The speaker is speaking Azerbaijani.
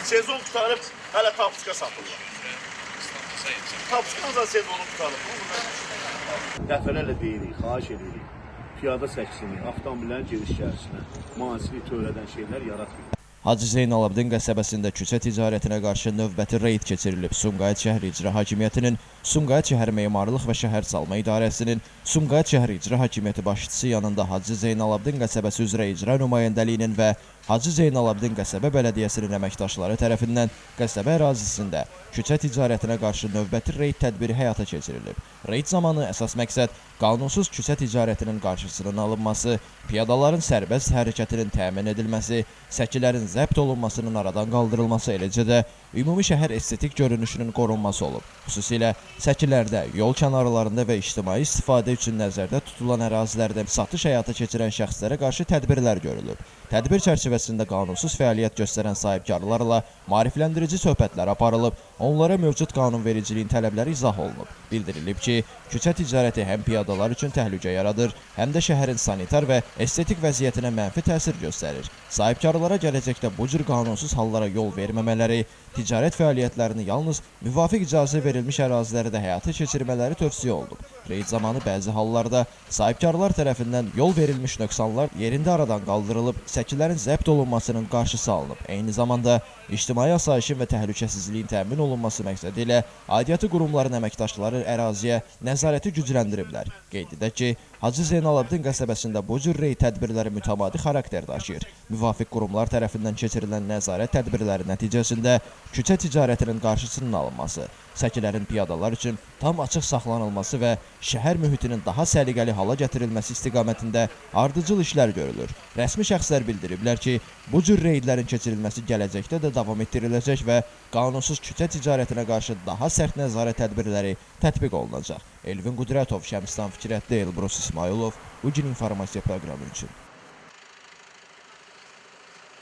Sezon tutarıb hələ tapışqa satırlar. Tapışqanızda sezonu tutarıb. Dəfələrlə deyirik, xahiş edirik. Piyada səksini, avtomobillərin geniş gəlişinə, müasiri törədən şeylər yaratmıyor. Hacı Zeynalabdin qəsəbəsində küçə ticarətinə qarşı növbəti reyd keçirilib. Sumqayıt şəhər İcra Hakimiyyətinin, Sumqayıt şəhər Memarlıq və Şəhərsalma İdarəsinin, Sumqayıt şəhər İcra Hakimiyyəti başçısı yanında Hacı Zeynalabdin qəsəbəsi üzrə icra nümayəndəliyinin və Hacı Zeynalabdin qəsəbə bələdiyyəsinin əməkdaşları tərəfindən qəsəbə ərazisində küçə ticarətinə qarşı növbəti reyd tədbiri həyata keçirilib. Reyd zamanı əsas məqsəd qanunsuz küçə ticarətinin qarşısının alınması, piyadaların sərbəst hərəkətinin təmin edilməsi, səkilərin zəbt olunmasının aradan qaldırılması, eləcə də ümumi şəhər estetik görünüşünün qorunması olub. Xüsusilə səkilərdə, yol kənarlarında və ictimai istifadə üçün nəzərdə tutulan ərazilərdə satış həyata keçirən şəxslərə qarşı tədbirlər görülüb. Tədbir çərçivəsində qanunsuz fəaliyyət göstərən sahibkarlarla maarifləndirici söhbətlər aparılıb, onlara mövcud qanunvericiliyin tələbləri izah olunub. Bildirilib ki, küçə ticarəti həm piyadalar üçün təhlükə yaradır, həm də şəhərin sanitar və estetik vəziyyətinə mənfi təsir göstərir. Sahibkarlara gələcəkdə bu cür qanunsuz hallara yol verməmələri, ticarət fəaliyyətlərini yalnız müvafiq icazə verilmiş ərazilərdə həyata keçirmələri tövsiyə olunub. Reyd zamanı bəzi hallarda sahibkarlar tərəfindən yol verilmiş nöqsanlar yerində aradan qaldırılıb, səkilərin zəbt olunmasının qarşısı alınıb. Eyni zamanda ictimai asayişin və təhlükəsizliyin təmin olunması məqsədi ilə aidiyyatı qurumların əməkdaşları əraziyə nəzarəti gücləndiriblər. Qeyd edək ki, Hacı Zeynalabdin qəsəbəsində bu cür reyd tədbirləri mütəmadi xarakter daşıyır. Müvafiq qurumlar tərəfindən keçirilən nəzarət tədbirləri nəticəsində küçə ticarətinin qarşısının alınması, səkilərin piyadalar üçün tam açıq saxlanılması və şəhər mühitinin daha səliqəli hala gətirilməsi istiqamətində ardıcıl işlər görülür. Rəsmi şəxslər bildiriblər ki, bu cür reydlərin keçirilməsi gələcəkdə də davam etdiriləcək və qanunsuz küçə ticarətinə qarşı daha sərt nəzarət tədbirləri tətbiq olunacaq. Elvin Qudrətov, Şəmstan Fikrətli, Elbrus İsmailov, Bugün informasiya proqramı üçün.